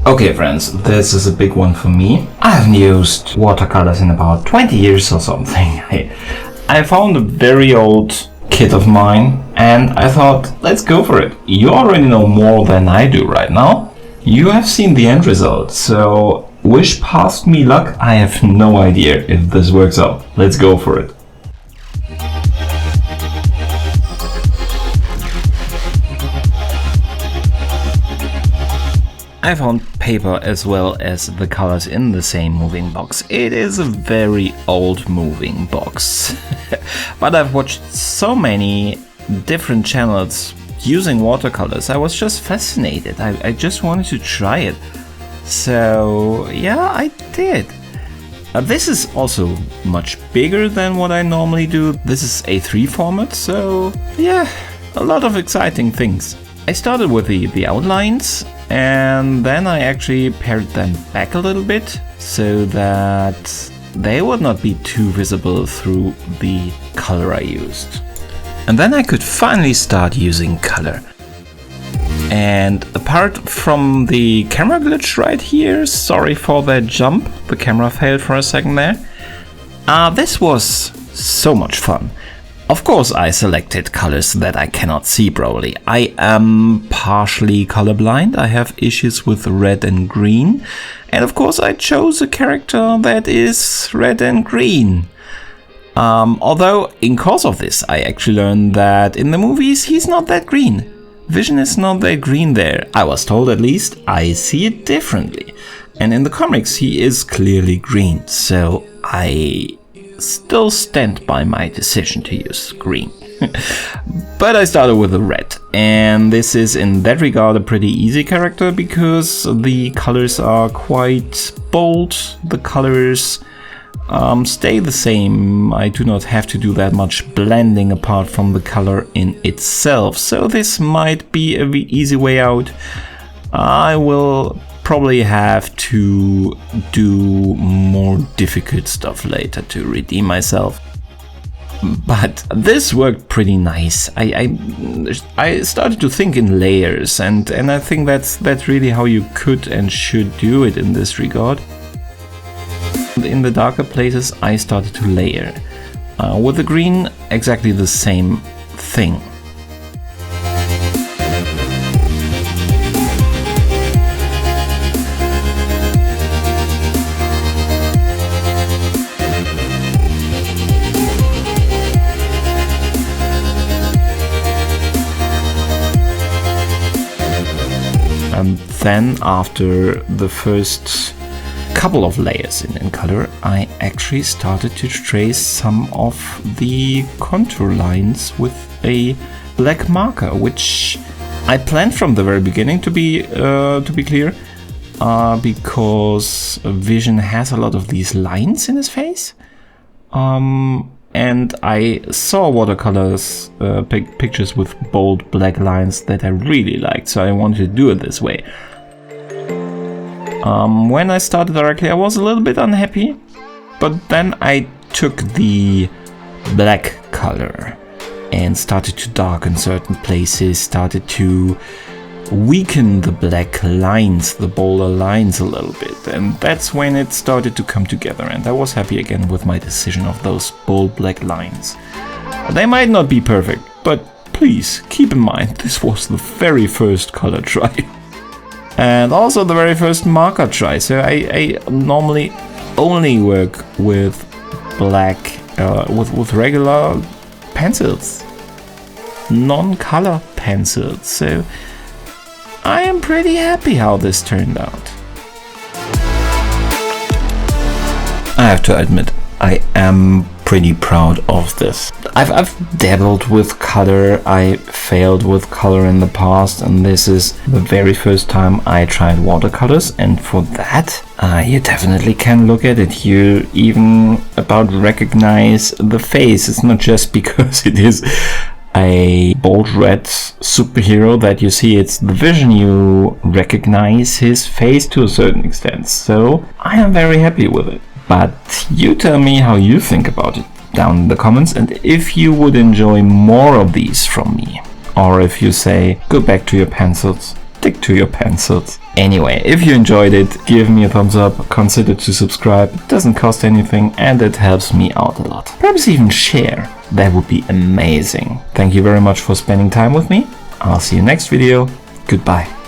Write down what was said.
Okay friends, this is a big one for me. I haven't used watercolors in about 20 years or something. I found a very old kit of mine and I thought, let's go for it. You already know more than I do right now. You have seen the end result, so wish past me luck. I have no idea if this works out. Let's go for it. I found paper as well as the colors in the same moving box. It is a very old moving box. But I've watched so many different channels using watercolors. I was just fascinated. I just wanted to try it. So yeah, I did. This is also much bigger than what I normally do. This is A3 format, so yeah, a lot of exciting things. I started with the outlines and then I actually pared them back a little bit so that they would not be too visible through the color I used. And then I could finally start using color. And apart from the camera glitch right here, sorry for that jump, the camera failed for a second there. This was so much fun. Of course I selected colors that I cannot see properly. I am partially colorblind, I have issues with red and green. And of course I chose a character that is red and green. Although in course of this I actually learned that in the movies he's not that green. Vision is not that green there. I was told, at least, I see it differently. And in the comics he is clearly green, so I still stand by my decision to use green. But I started with the red, and this is in that regard a pretty easy character because the colors are quite bold, the colors stay the same. I do not have to do that much blending apart from the color in itself, so this might be an easy way out. I will probably have to do more difficult stuff later to redeem myself. But this worked pretty nice. I started to think in layers, and I think that's really how you could and should do it in this regard. In the darker places I started to layer. With the green, exactly the same thing. And then after the first couple of layers in color, I actually started to trace some of the contour lines with a black marker, which I planned from the very beginning to be clear, because Vision has a lot of these lines in his face. And I saw watercolors pictures with bold black lines that I really liked, so I wanted to do it this way. When I started directly I was a little bit unhappy, but then I took the black color and started to darken certain places, started to weaken the black lines, the bolder lines a little bit, and that's when it started to come together, and I was happy again with my decision of those bold black lines. They might not be perfect, but please keep in mind this was the very first color try. And also the very first marker try, so I normally only work with black, with regular pencils, non-color pencils, so I am pretty happy how this turned out. I have to admit, I am pretty proud of this. I've dabbled with color, I failed with color in the past, and this is the very first time I tried watercolors, and for that you definitely can look at it. You even about recognize the face. It's not just because it is a bold red superhero that you see it's the Vision, you recognize his face to a certain extent, so I am very happy with it. But you tell me how you think about it down in the comments, and if you would enjoy more of these from me, or if you say go back to your pencils, stick to your pencils. Anyway, if you enjoyed it, give me a thumbs up, consider to subscribe, it doesn't cost anything and it helps me out a lot. Perhaps even share, that would be amazing. Thank you very much for spending time with me. I'll see you next video. Goodbye.